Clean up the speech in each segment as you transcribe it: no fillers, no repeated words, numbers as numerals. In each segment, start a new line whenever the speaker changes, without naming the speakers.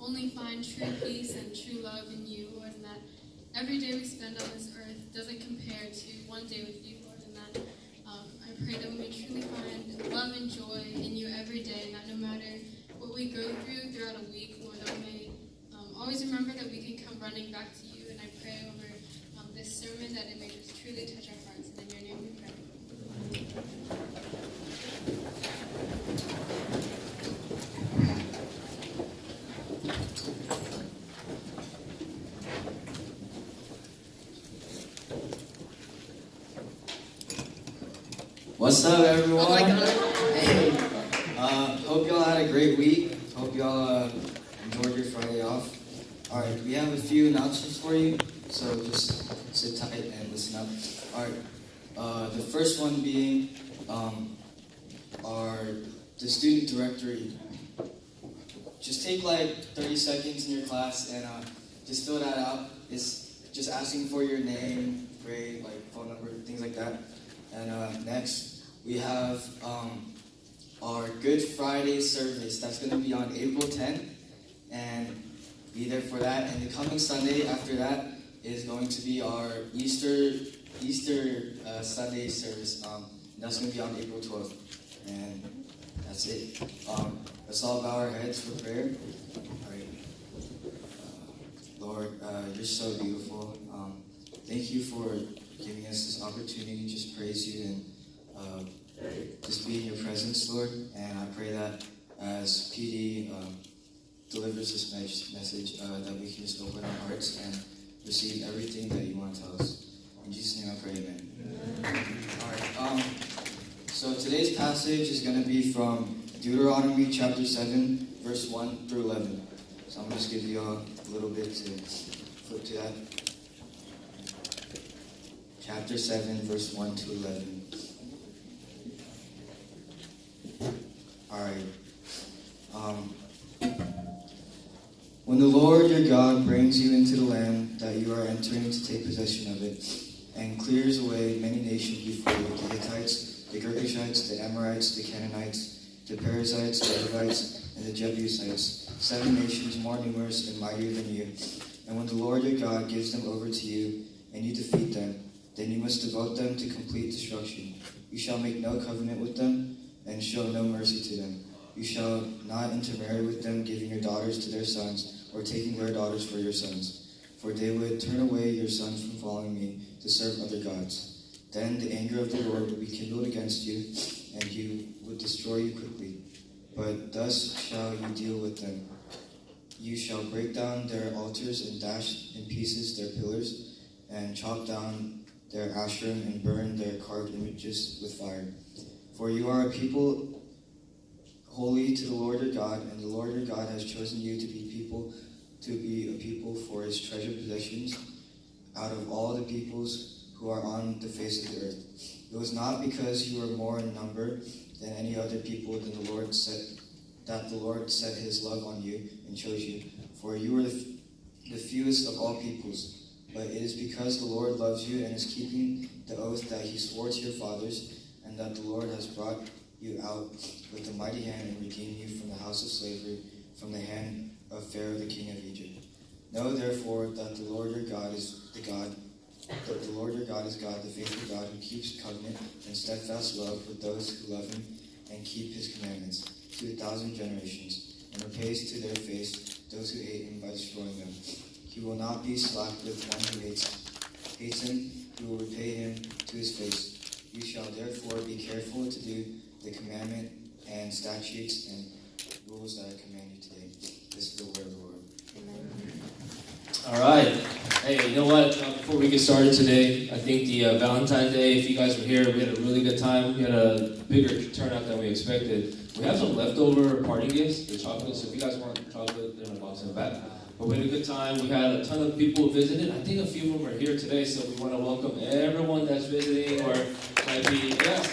only find true peace and true love in you, Lord, and that every day we spend on this earth doesn't compare to one day with you, Lord, and that I pray that we may truly find love and joy in you every day, and that no matter what we go through throughout a week, Lord, that we may always remember that we can come running back to you. And I pray over this sermon that it may just truly touch our hearts, and in your name we pray.
What's up, everyone?
Oh my God.
Hey, hope y'all had a great week. Hope y'all enjoyed your Friday off. All right, we have a few announcements for you, so just sit tight and listen up. All right, the first one being the student directory. Just take like 30 seconds in your class and just fill that out. It's just asking for your name, grade, like phone number, things like that. And next, we have our Good Friday service. That's going to be on April 10th, and be there for that. And the coming Sunday after that is going to be our Easter Sunday service. That's going to be on April 12th. And that's it. Let's all bow our heads for prayer. All right. Lord, you're so beautiful. Thank you for giving us this opportunity to just praise you and just be in your presence, Lord. And I pray that as PD delivers this message, that we can just open our hearts and receive everything that you want to tell us. In Jesus' name I pray, amen. All right. So today's passage is going to be from Deuteronomy chapter 7, verse 1 through 11. So I'm going to just give you all a little bit to flip to that. Chapter 7, verse 1 to 11. Alright. When the Lord your God brings you into the land that you are entering to take possession of it, and clears away many nations before you, the Hittites, the Girgashites, the Amorites, the Canaanites, the Perizzites, the Hivites, and the Jebusites, 7 nations more numerous and mightier than you. And when the Lord your God gives them over to you, and you defeat them, then you must devote them to complete destruction. You shall make no covenant with them, and show no mercy to them. You shall not intermarry with them, giving your daughters to their sons, or taking their daughters for your sons. For they would turn away your sons from following me to serve other gods. Then the anger of the Lord would be kindled against you, and he would destroy you quickly. But thus shall you deal with them. You shall break down their altars and dash in pieces their pillars, and chop down their Asherim and burn their carved images with fire. For you are a people holy to the Lord your God, and the Lord your God has chosen you to be a people for his treasured possessions out of all the peoples who are on the face of the earth. It was not because you were more in number than any other people that the Lord set his love on you and chose you, for you were the fewest of all peoples. But it is because the Lord loves you and is keeping the oath that he swore to your fathers, and that the Lord has brought you out with a mighty hand and redeemed you from the house of slavery, from the hand of Pharaoh the king of Egypt. Know therefore that the Lord your God is God, the faithful God who keeps covenant and steadfast love with those who love him and keep his commandments to 1,000 generations, and repays to their face those who hate him by destroying them. He will not be slack with one who hates him. He will repay him to his face. You shall therefore be careful to do the commandment and statutes and rules that I command you today. This is the word of the Lord. Amen.
All right. Hey, you know what? Before we get started today, I think the Valentine's Day, if you guys were here, we had a really good time. We had a bigger turnout than we expected. We have some leftover party gifts, the chocolate. So if you guys want chocolate, they're in a box in the back. But we had a good time. We had a ton of people visiting. I think a few of them are here today, so we want to welcome everyone that's visiting or might be, yes.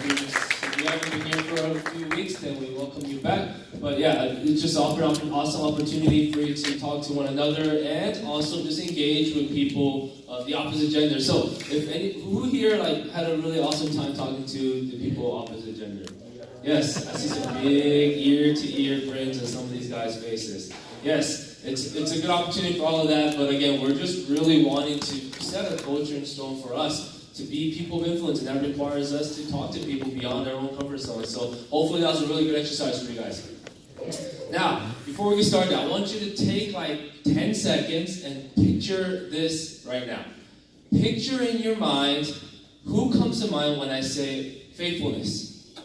If you haven't been here for a few weeks, then we welcome you back. But yeah, it's just offered up an awesome opportunity for you to talk to one another and also just engage with people of the opposite gender. So who here had a really awesome time talking to the people opposite gender? Yes, I see some big ear-to-ear grins on some of these guys' faces. Yes, it's a good opportunity for all of that, but again, we're just really wanting to set a culture in stone for us to be people of influence, and that requires us to talk to people beyond our own comfort zone. So hopefully that was a really good exercise for you guys. Now, before we get started, I want you to take like 10 seconds and picture this right now. Picture in your mind, who comes to mind when I say faithfulness?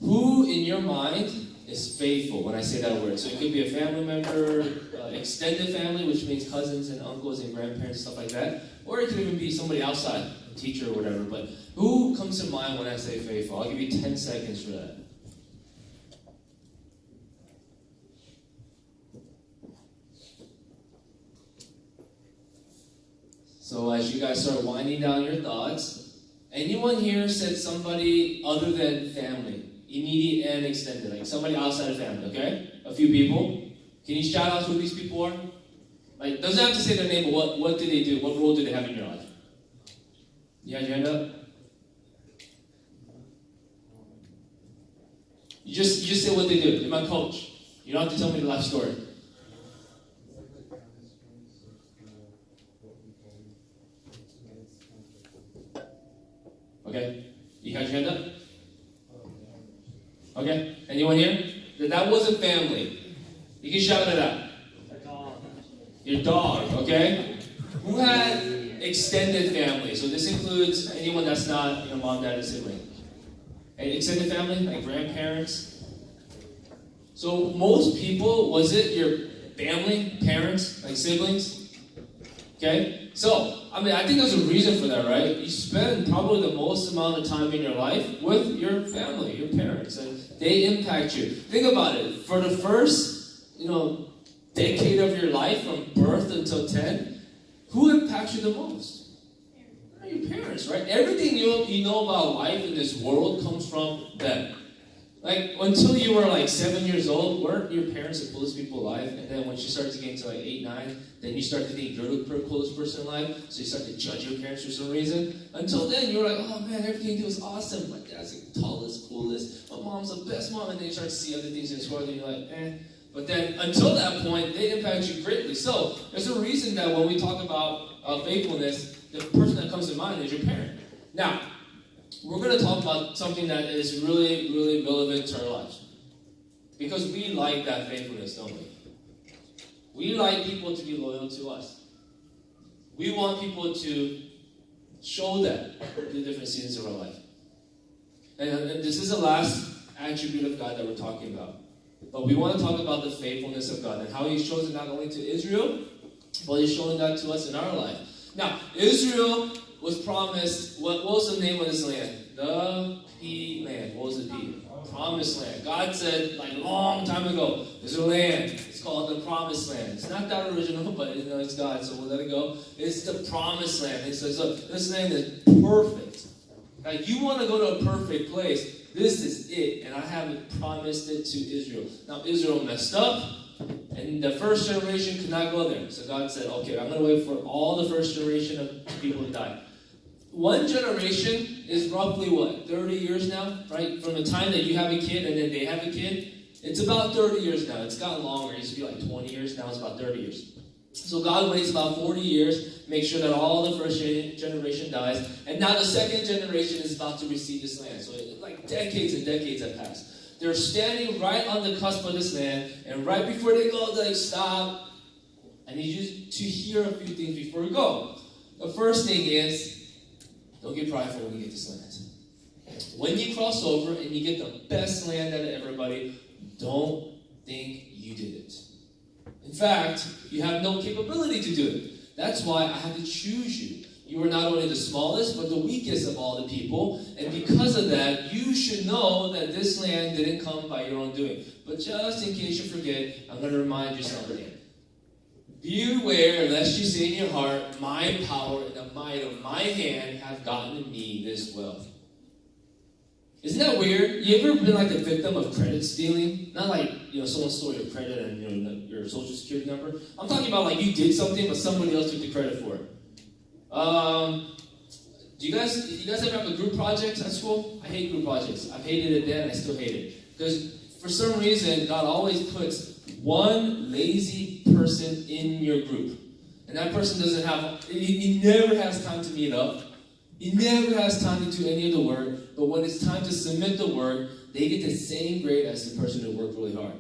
Who in your mind is faithful when I say that word? So it could be a family member, extended family, which means cousins and uncles and grandparents, stuff like that. Or it could even be somebody outside, a teacher or whatever. But who comes to mind when I say faithful? I'll give you 10 seconds for that. So as you guys start winding down your thoughts, anyone here said somebody other than family, immediate and extended, like somebody outside of family, okay? A few people. Can you shout out who these people are? Like, doesn't have to say their name, but what do they do? What role do they have in your life? You had your hand up? You just say what they do. They're my coach. You don't have to tell me the life story. Okay, you had your hand up? Okay, anyone here? That wasn't family. You can shout it out. Your dog, okay? Who had extended family? So this includes anyone that's not your mom, dad, and sibling. Extended family, like grandparents. So most people, was it your family, parents, like siblings? Okay? So, I think there's a reason for that, right? You spend probably the most amount of time in your life with your family, your parents, and they impact you. Think about it. For the first, decade of your life, from birth until 10, who impacts you the most? Your parents, right? Everything you know about life in this world comes from them. Like, until you were like 7 years old, weren't your parents the coolest people alive? And then once you start to get into like 8, 9, then you start to think you're the coolest person alive, so you start to judge your parents for some reason. Until then, you're like, oh man, everything you do is awesome. My dad's the tallest, coolest. My mom's the best mom. And then you start to see other things in this world, and you're like, eh. But then, until that point, they impact you greatly. So, there's a reason that when we talk about faithfulness, the person that comes to mind is your parent. Now, we're going to talk about something that is really, really relevant to our lives. Because we like that faithfulness, don't we? We like people to be loyal to us. We want people to show that in the different seasons of our life. And this is the last attribute of God that we're talking about. But we want to talk about the faithfulness of God and how He shows it not only to Israel, but He's showing that to us in our life. Now, Israel was promised, what was the name of this land? The P land. What was it? Promised land. God said, like, long time ago, there's a land. It's called the Promised Land. It's not that original, but it's God, so we'll let it go. It's the Promised Land. He says, look, this land is perfect. Like, you want to go to a perfect place, this is it. And I haven't promised it to Israel. Now, Israel messed up, and the first generation could not go there. So God said, okay, I'm going to wait for all the first generation of people to die. One generation is roughly what? 30 years now, right? From the time that you have a kid and then they have a kid, it's about 30 years now. It's gotten longer. It used to be like 20 years. Now it's about 30 years. So God waits about 40 years, make sure that all the first generation dies, and now the second generation is about to receive this land. So like decades and decades have passed. They're standing right on the cusp of this land, and right before they go, they stop. I need you to hear a few things before we go. The first thing is, don't get prideful when you get this land. When you cross over and you get the best land out of everybody, don't think you did it. In fact, you have no capability to do it. That's why I had to choose you. You are not only the smallest, but the weakest of all the people. And because of that, you should know that this land didn't come by your own doing. But just in case you forget, I'm going to remind you something. Beware lest you say in your heart, my power and the might of my hand have gotten me this wealth. Isn't that weird? You ever been like a victim of credit stealing? Not like, someone stole your credit and your social security number. I'm talking about like you did something, but somebody else took the credit for it. Do you guys ever have a group project at school? I hate group projects. I've hated it then, I still hate it. Because for some reason, God always puts one lazy person in your group. And that person doesn't have, he never has time to meet up. He never has time to do any of the work. But when it's time to submit the work, they get the same grade as the person who worked really hard.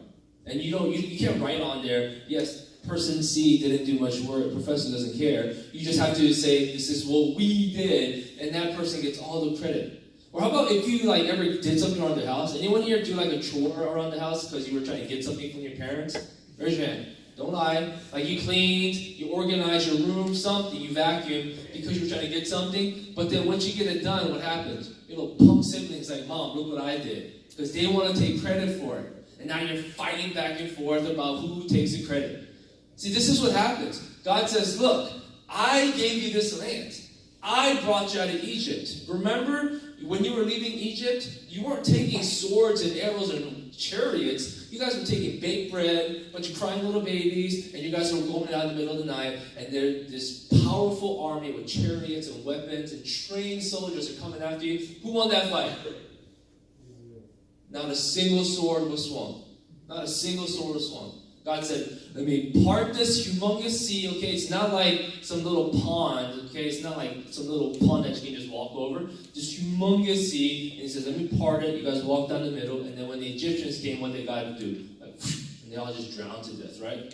And you can't write on there, yes, person C didn't do much work, professor doesn't care. You just have to say, this is what we did, and that person gets all the credit. Or how about if you ever did something around the house? Anyone here do a chore around the house because you were trying to get something from your parents? Raise your hand. Don't lie. You cleaned, you organized your room, something, you vacuumed because you were trying to get something. But then once you get it done, what happens? Your little punk siblings Mom, look what I did. Because they want to take credit for it. And now you're fighting back and forth about who takes the credit. See, this is what happens. God says, look, I gave you this land. I brought you out of Egypt. Remember, when you were leaving Egypt, you weren't taking swords and arrows and chariots. You guys were taking baked bread, a bunch of crying little babies, and you guys were going out in the middle of the night, and there's this powerful army with chariots and weapons, and trained soldiers are coming after you. Who won that fight? Not a single sword was swung. Not a single sword was swung. God said, let me part this humongous sea, okay? It's not like some little pond, okay? It's not like some little pond that you can just walk over. This humongous sea, and he says, let me part it. You guys walk down the middle, and then when the Egyptians came, what they got to do? And they all just drowned to death, right?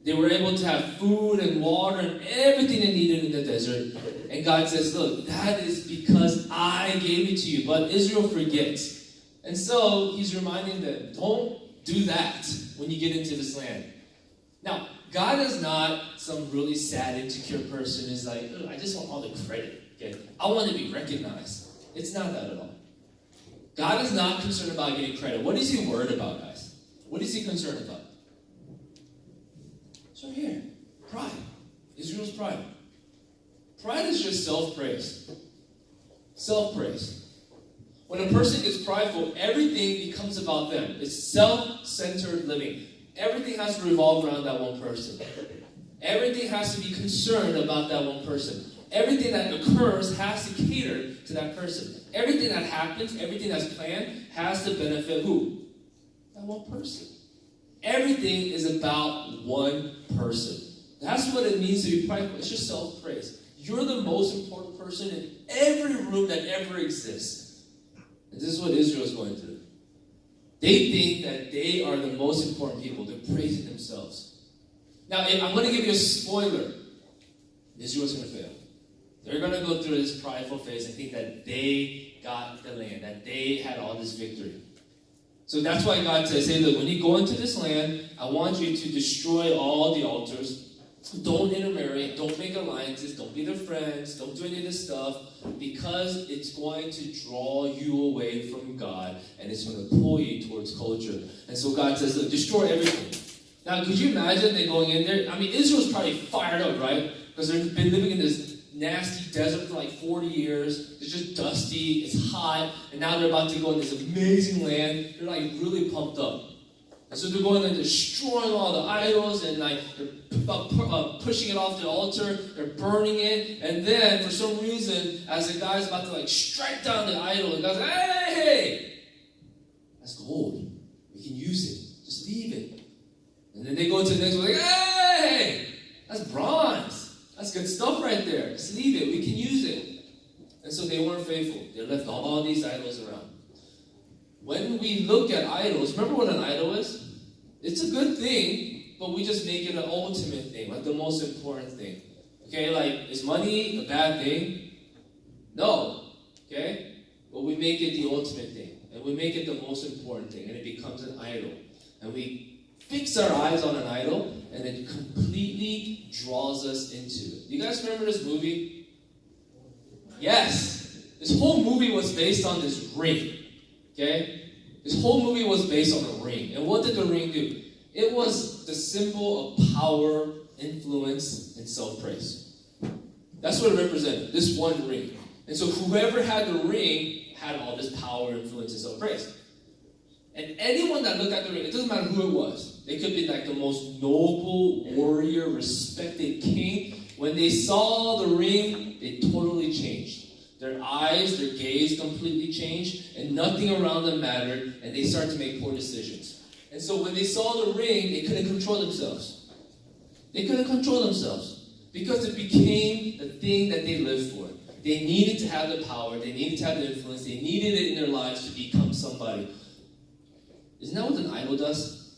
They were able to have food and water and everything they needed in the desert. And God says, look, that is because I gave it to you. But Israel forgets. And so he's reminding them, don't do that when you get into this land. Now, God is not some really sad, insecure person who's like, I just want all the credit. Okay? I want to be recognized. It's not that at all. God is not concerned about getting credit. What is he worried about, guys? What is he concerned about? So here, pride. Israel's pride. Pride is just self-praise. Self-praise. When a person gets prideful, everything becomes about them. It's self-centered living. Everything has to revolve around that one person. Everything has to be concerned about that one person. Everything that occurs has to cater to that person. Everything that happens, everything that's planned, has to benefit who? That one person. Everything is about one person. That's what it means to be prideful. It's just self-praise. You're the most important person in every room that ever exists. And this is what Israel is going through. They think that they are the most important people. They're praising themselves. Now, I'm going to give you a spoiler. Israel's going to fail. They're going to go through this prideful phase and think that they got the land, that they had all this victory. So that's why God says, hey, look, when you go into this land, I want you to destroy all the altars. Don't intermarry, don't make alliances, don't be their friends, don't do any of this stuff, because it's going to draw you away from God, and it's going to pull you towards culture. And so God says, look, destroy everything. Now, could you imagine they going in there? I mean, Israel's probably fired up, right? Because they've been living in this nasty desert for 40 years. It's just dusty, it's hot, and now they're about to go in this amazing land. They're really pumped up. And so they're going and destroying all the idols, and they're pushing it off the altar. They're burning it, and then for some reason, as the guy's about to strike down the idol, the guy's like, hey, that's gold. We can use it. Just leave it. And then they go to the next one, hey, that's bronze. That's good stuff right there. Just leave it. We can use it. And so they weren't faithful. They left all these idols around. When we look at idols, remember what an idol is? It's a good thing, but we just make it an ultimate thing, the most important thing. Okay, is money a bad thing? No. Okay? But we make it the ultimate thing. And we make it the most important thing, and it becomes an idol. And we fix our eyes on an idol, and it completely draws us into it. Do you guys remember this movie? Yes. This whole movie was based on this ring. Okay? This whole movie was based on a ring. And what did the ring do? It was the symbol of power, influence, and self-praise. That's what it represented, this one ring. And so whoever had the ring had all this power, influence, and self-praise. And anyone that looked at the ring, it doesn't matter who it was. They could be the most noble warrior, respected king. When they saw the ring, they totally changed. Their eyes, their gaze completely changed, and nothing around them mattered, and they started to make poor decisions. And so when they saw the ring, they couldn't control themselves. They couldn't control themselves because it became the thing that they lived for. They needed to have the power. They needed to have the influence. They needed it in their lives to become somebody. Isn't that what an idol does?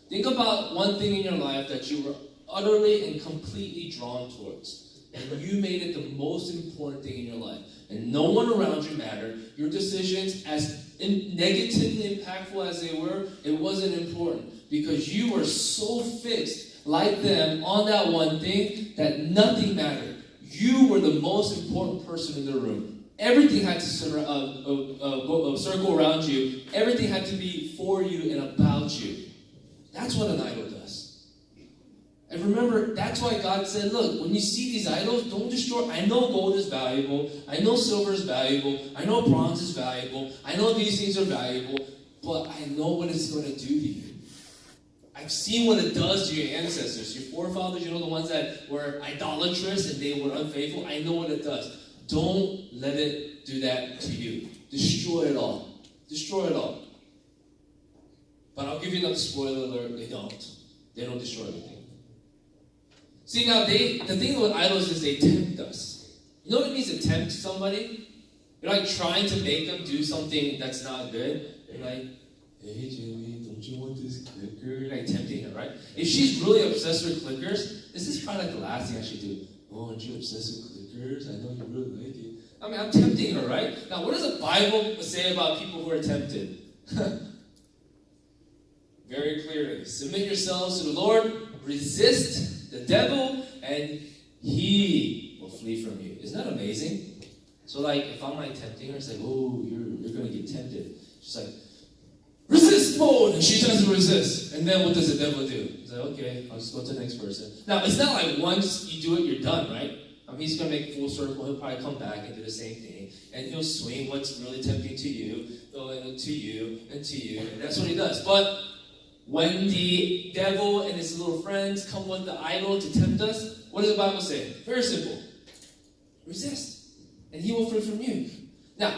Think about one thing in your life that you were utterly and completely drawn towards. And you made it the most important thing in your life. And no one around you mattered. Your decisions, as negatively impactful as they were, it wasn't important. Because you were so fixed, like them, on that one thing that nothing mattered. You were the most important person in the room. Everything had to circle around you. Everything had to be for you and about you. That's what an idol does. And remember, that's why God said, look, when you see these idols, don't destroy. I know gold is valuable. I know silver is valuable. I know bronze is valuable. I know these things are valuable. But I know what it's going to do to you. I've seen what it does to your ancestors, your forefathers, the ones that were idolatrous and they were unfaithful. I know what it does. Don't let it do that to you. Destroy it all. Destroy it all. But I'll give you another spoiler alert. They don't. They don't destroy anything. See, now, the thing with idols is they tempt us. You know what it means to tempt somebody? You're like trying to make them do something that's not good. You're like, hey, Jimmy, don't you want this clicker? You're like tempting her, right? If she's really obsessed with clickers, this is probably like the last thing I should do. Oh, aren't you obsessed with clickers? I know you really like it. I mean, I'm tempting her, right? Now, what does the Bible say about people who are tempted? Very clearly. Submit yourselves to the Lord, resist the devil, and he will flee from you. Isn't that amazing? So, like, if I'm like tempting her, it's like, oh, you're going to get tempted. She's like, resist mode! And she doesn't resist. And then what does the devil do? He's like, okay, I'll just go to the next person. Now, it's not like once you do it, you're done, right? He's going to make full circle. He'll probably come back and do the same thing. And he'll swing what's really tempting to you, to you, and to you. And that's what he does. But when the devil and his little friends come with the idol to tempt us, what does the Bible say? Very simple. Resist. And he will flee from you. Now,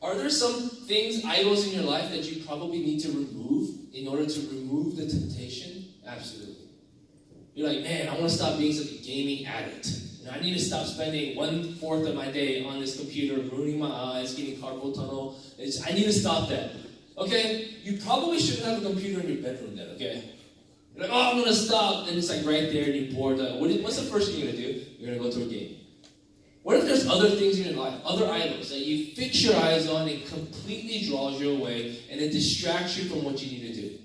are there some things, idols in your life that you probably need to remove in order to remove the temptation? Absolutely. You're like, man, I want to stop being such a gaming addict. I need to stop spending 1/4 of my day on this computer, ruining my eyes, getting carpal tunnel. I need to stop that. Okay? You probably shouldn't have a computer in your bedroom then, okay? You're like, oh, I'm going to stop. And it's like right there and you're bored. What's the first thing you're going to do? You're going to go to a game. What if there's other things in your life, other idols that you fix your eyes on and completely draws you away and it distracts you from what you need to do?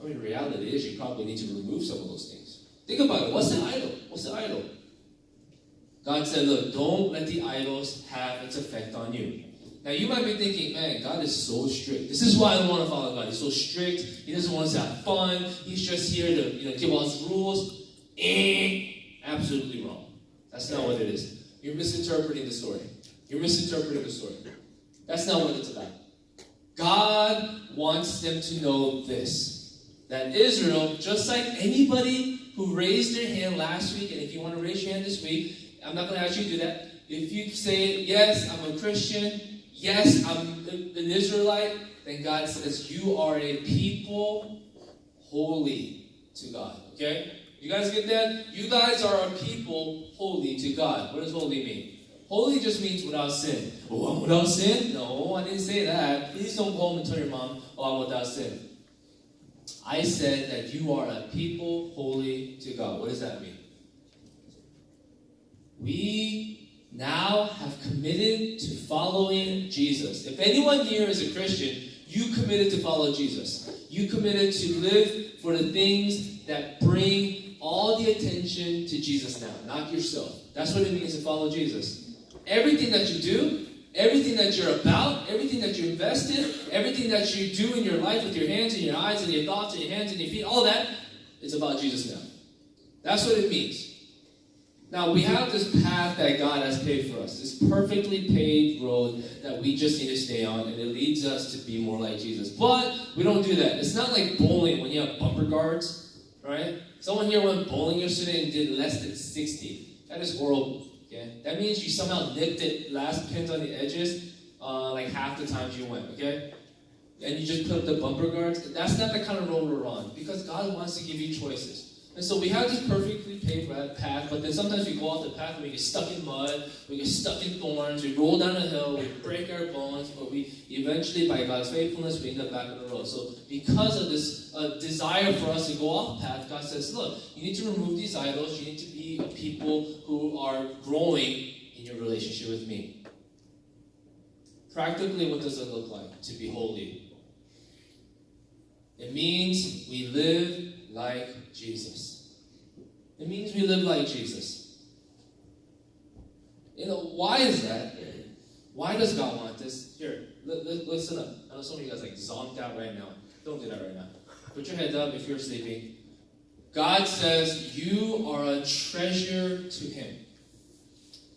I mean, the reality is you probably need to remove some of those things. Think about it. What's the idol? What's the idol? God said, look, don't let the idols have its effect on you. Now, you might be thinking, man, God is so strict. This is why I don't want to follow God. He's so strict. He doesn't want us to have fun. He's just here to give us rules. Absolutely wrong. That's not what it is. You're misinterpreting the story. You're misinterpreting the story. That's not what it's about. God wants them to know this, that Israel, just like anybody who raised their hand last week, and if you want to raise your hand this week, I'm not going to ask you to do that. If you say, yes, I'm a Christian, yes, I'm an Israelite, then God says, you are a people holy to God. Okay? You guys get that? You guys are a people holy to God. What does holy mean? Holy just means without sin. Oh, I'm without sin? No, I didn't say that. Please don't go home and tell your mom, oh, I'm without sin. I said that you are a people holy to God. What does that mean? We now have committed to following Jesus. If anyone here is a Christian, you committed to follow Jesus. You committed to live for the things that bring all the attention to Jesus now, not yourself. That's what it means to follow Jesus. Everything that you do, everything that you're about, everything that you invest in, everything that you do in your life with your hands and your eyes and your thoughts and your hands and your feet, all that, it's about Jesus now. That's what it means. Now, we have this path that God has paved for us, this perfectly paved road that we just need to stay on, and it leads us to be more like Jesus. But we don't do that. It's not like bowling when you have bumper guards, right? Someone here went bowling yesterday and did less than 60. That is horrible. Okay? That means you somehow nicked the last pins on the edges like half the times you went, okay? And you just put up the bumper guards. That's not the kind of road we're on, because God wants to give you choices. And so we have this perfectly paved path, but then sometimes we go off the path and we get stuck in mud, we get stuck in thorns, we roll down a hill, we break our bones, but we eventually, by God's faithfulness, we end up back on the road. So because of this desire for us to go off path, God says, look, you need to remove these idols, you need to be a people who are growing in your relationship with me. Practically, what does it look like to be holy? It means we live like Jesus. It means we live like Jesus. Why is that? Why does God want this? Here, listen up. I know some of you guys zonked out right now. Don't do that right now. Put your heads up if you're sleeping. God says you are a treasure to Him.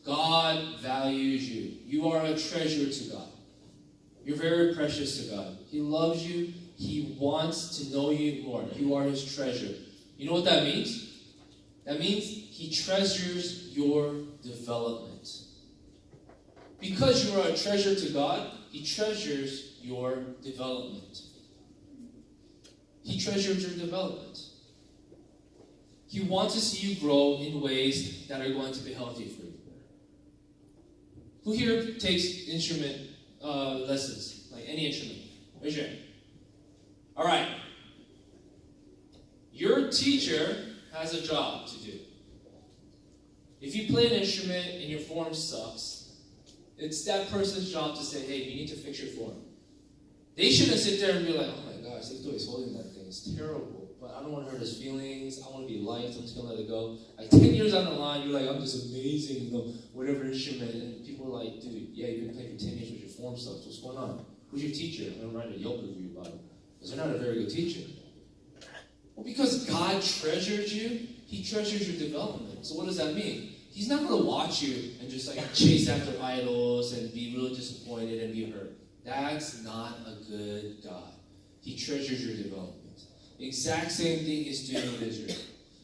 God values you. You are a treasure to God. You're very precious to God. He loves you. He wants to know you more. You are His treasure. You know what that means? That means He treasures your development. Because you are a treasure to God, He treasures your development. He treasures your development. He wants to see you grow in ways that are going to be healthy for you. Who here takes instrument lessons? Like any instrument? Raise your hand. All right. Your teacher has a job to do. If you play an instrument and your form sucks, it's that person's job to say, hey, you need to fix your form. They shouldn't sit there and be like, oh my gosh, this boy's holding that thing. It's terrible. But I don't want to hurt his feelings. I want to be liked. I'm just going to let it go. Like 10 years down the line, you're like, I'm just amazing, whatever instrument. And people are like, dude, yeah, you've been playing for 10 years, but your form sucks. What's going on? Who's your teacher? I'm going to write a Yelp review about it. Because they're not a very good teacher. Well, because God treasures you, He treasures your development. So what does that mean? He's not going to watch you and just chase after idols and be really disappointed and be hurt. That's not a good God. He treasures your development. The exact same thing He's doing with Israel.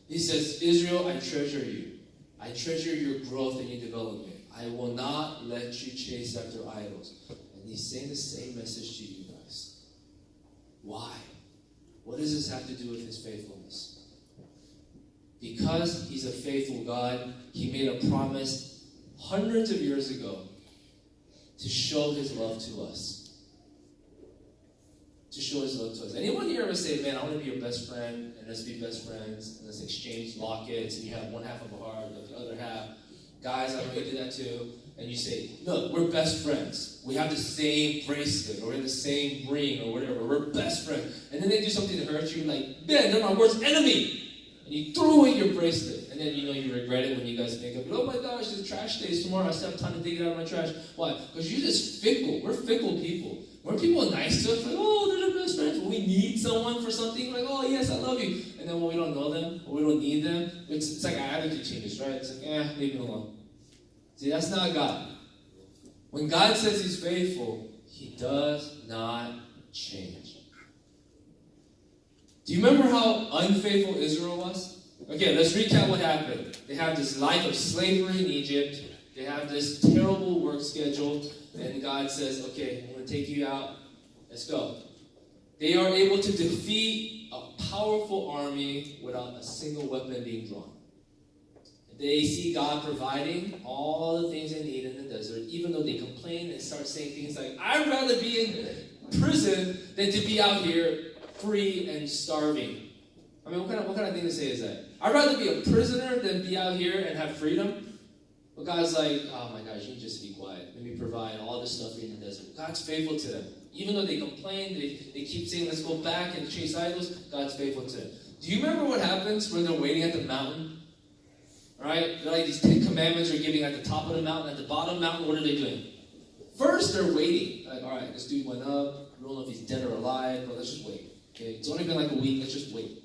He says, Israel, I treasure you. I treasure your growth and your development. I will not let you chase after idols. And He's saying the same message to you guys. Why? What does this have to do with His faithfulness? Because He's a faithful God, He made a promise hundreds of years ago to show His love to us. To show His love to us. Anyone here ever say, man, I want to be your best friend, and let's be best friends, and let's exchange lockets, and you have one half of a heart, the other half. Guys, I know you do that too. And you say, look, we're best friends. We have the same bracelet, or the same ring, or whatever. We're best friends. And then they do something that hurts you, like, man, they're my worst enemy. And you throw away your bracelet. And then, you regret it when you guys make up. Oh my gosh, the trash day is tomorrow. I still have time to dig it out of my trash. Why? Because you're just fickle. We're fickle people. Weren't people nice to us? Like, oh, they're the best friends. When we need someone for something, like, oh, yes, I love you. And then when we don't know them, or we don't need them, it's like our attitude changes, right? It's like, leave it alone. See, that's not God. When God says He's faithful, He does not change. Do you remember how unfaithful Israel was? Okay, let's recap what happened. They have this life of slavery in Egypt. They have this terrible work schedule. And God says, okay, I'm going to take you out. Let's go. They are able to defeat a powerful army without a single weapon being drawn. They see God providing all the things they need in the desert, even though they complain and start saying things like, I'd rather be in prison than to be out here free and starving. I mean, what kind of thing to say is that? I'd rather be a prisoner than be out here and have freedom. But God's like, oh my gosh, you can just be quiet. Let me provide all this stuff for you in the desert. God's faithful to them. Even though they complain, they keep saying, let's go back and chase idols, God's faithful to them. Do you remember what happens when they're waiting at the mountain? Right? They're like these 10 commandments are giving at the top of the mountain. At the bottom of the mountain, what are they doing? First, they're waiting. Like, all right, this dude went up. We don't know if he's dead or alive, but let's just wait. Okay? It's only been like a week. Let's just wait.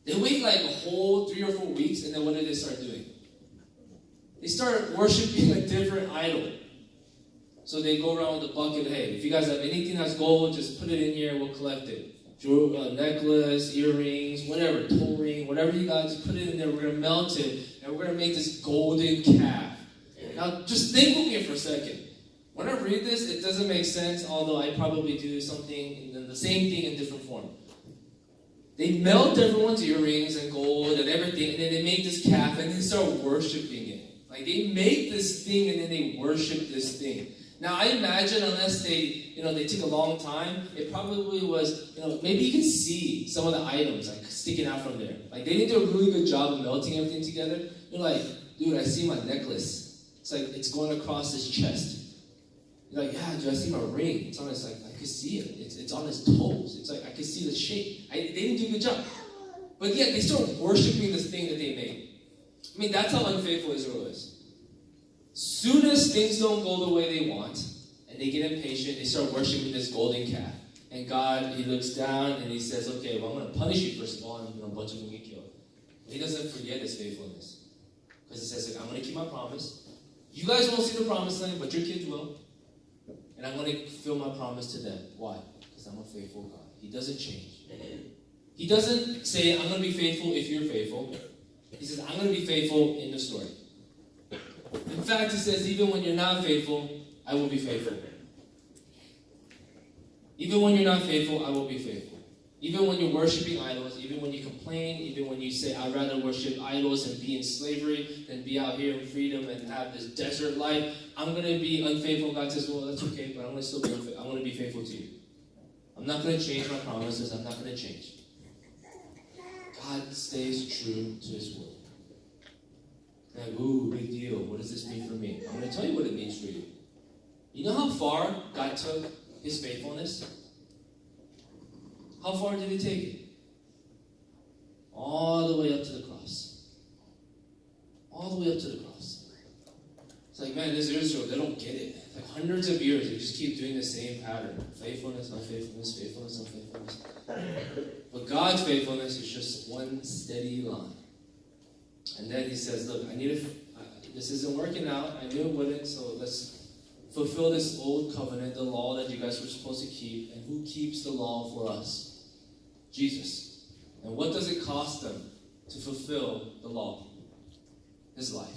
They wait like a whole 3 or 4 weeks, and then what do they start doing? They start worshiping a different idol. So they go around with a bucket. Hey, if you guys have anything that's gold, just put it in here. We'll collect it. Necklace, earrings, whatever, toe ring, whatever you got, just put it in there. We're going to melt it, and we're we're going to make this golden calf. Now, just think with me for a second. When I read this, it doesn't make sense, although I probably do something, the same thing in different form. They melt everyone's earrings and gold and everything, and then they make this calf, and they start worshiping it. Like, they make this thing, and then they worship this thing. Now, I imagine, unless they took a long time, it probably was, maybe you can see some of the items, like, sticking out from there. Like, they didn't do a really good job of melting everything together. You're like, dude, I see my necklace. It's like, it's going across his chest. You're like, yeah, dude, I see my ring. It's on his, like, I can see it. It's on his toes. It's like, I can see the shape. They didn't do a good job. But yet, they start worshiping this thing that they made. I mean, that's how unfaithful Israel is. Soon as things don't go the way they want, and they get impatient, they start worshiping this golden calf. And God, he looks down and he says, okay, well, I'm going to punish you first of all, and a bunch of them get killed. But he doesn't forget his faithfulness. Because he says, I'm going to keep my promise. You guys won't see the promised land, but your kids will. And I'm going to fulfill my promise to them. Why? Because I'm a faithful God. He doesn't change. He doesn't say, I'm going to be faithful if you're faithful. He says, I'm going to be faithful in the story. In fact, he says, even when you're not faithful, I will be faithful. Even when you're not faithful, I will be faithful. Even when you're worshiping idols, even when you complain, even when you say, I'd rather worship idols and be in slavery than be out here in freedom and have this desert life, I'm going to be unfaithful. God says, well, that's okay, but I'm going to still be unfaithful. I'm going to be faithful to you. I'm not going to change my promises. I'm not going to change. God stays true to his word. Like, ooh, big deal. What does this mean for me? I'm going to tell you what it means for you. You know how far God took his faithfulness? How far did he take it? All the way up to the cross. All the way up to the cross. It's like, man, this Israel, they don't get it. Like hundreds of years, they just keep doing the same pattern. Faithfulness, unfaithfulness, faithfulness, unfaithfulness. But God's faithfulness is just one steady line. And then he says, look, this isn't working out. I knew it wouldn't, so let's fulfill this old covenant, the law that you guys were supposed to keep. And who keeps the law for us? Jesus. And what does it cost them to fulfill the law? His life.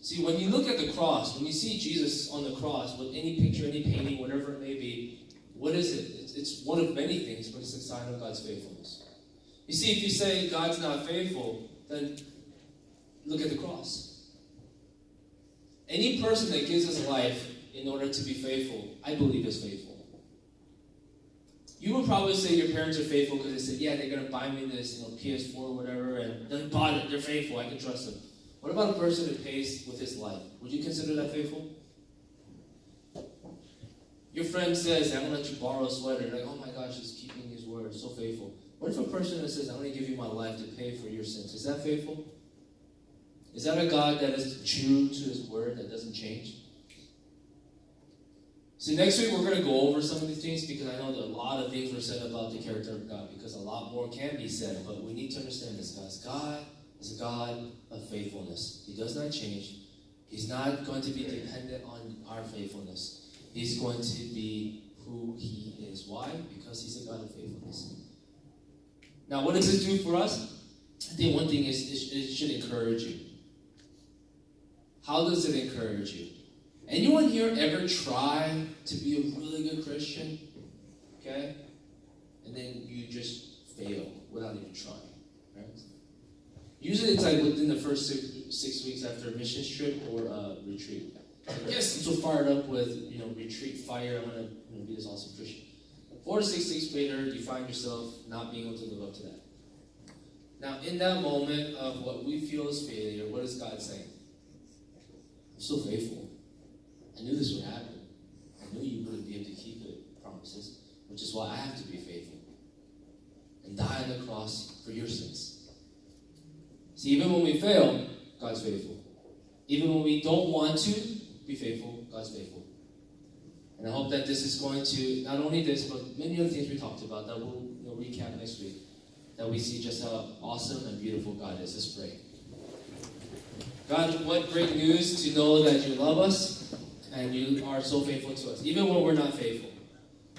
See, when you look at the cross, when you see Jesus on the cross, with any picture, any painting, whatever it may be, what is it? It's one of many things, but it's a sign of God's faithfulness. You see, if you say God's not faithful, then look at the cross. Any person that gives his life in order to be faithful, I believe is faithful. You would probably say your parents are faithful because they said, yeah, they're going to buy me this PS4 or whatever, and they bought it, they're faithful, I can trust them. What about a person who pays with his life? Would you consider that faithful? Your friend says, I'm going to let you borrow a sweater. You're like, oh my gosh, he's keeping his word, so faithful. What if a person that says, I'm going to give you my life to pay for your sins? Is that faithful? Is that a God that is true to his word, that doesn't change? See, next week we're going to go over some of these things because I know that a lot of things were said about the character of God because a lot more can be said, but we need to understand this, guys. God is a God of faithfulness. He does not change. He's not going to be dependent on our faithfulness. He's going to be who he is. Why? Because he's a God of faithfulness. Now, what does this do for us? I think one thing is it should encourage you. How does it encourage you? Anyone here ever try to be a really good Christian? Okay? And then you just fail without even trying. Right? Usually it's like within the first 6 weeks after a mission trip or a retreat. Like, yes, I'm so fired up with retreat fire. I'm going to be this awesome Christian. 4 to 6 weeks later, you find yourself not being able to live up to that. Now, in that moment of what we feel is failure, what is God saying? I'm so faithful. I knew this would happen. I knew you wouldn't be able to keep the promises, which is why I have to be faithful and die on the cross for your sins. See, even when we fail, God's faithful. Even when we don't want to be faithful, God's faithful. And I hope that this is going to, not only this, but many other things we talked about that we'll recap next week, that we see just how awesome and beautiful God is. Let's pray. God, what great news to know that you love us and you are so faithful to us, even when we're not faithful.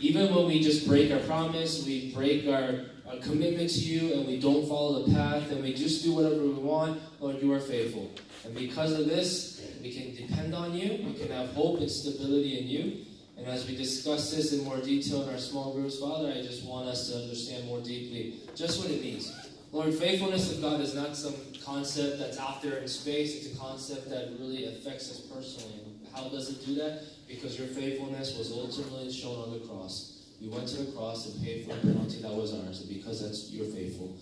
Even when we just break our promise, we break our our commitment to you and we don't follow the path and we just do whatever we want, Lord, you are faithful. And because of this, we can depend on you, we can have hope and stability in you. And as we discuss this in more detail in our small groups, Father, I just want us to understand more deeply just what it means. Lord, faithfulness of God is not some concept that's out there in space. It's a concept that really affects us personally. And how does it do that? Because your faithfulness was ultimately shown on the cross. You went to the cross and paid for the penalty that was ours. And because you're faithful,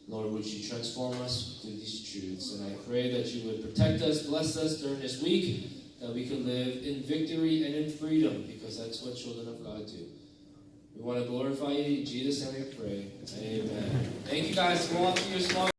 Lord, would you transform us through these truths? And I pray that you would protect us, bless us during this week, that we can live in victory and in freedom, because that's what children of God do. We want to glorify you. In Jesus' name we pray. Amen. Thank you guys. Go off to your small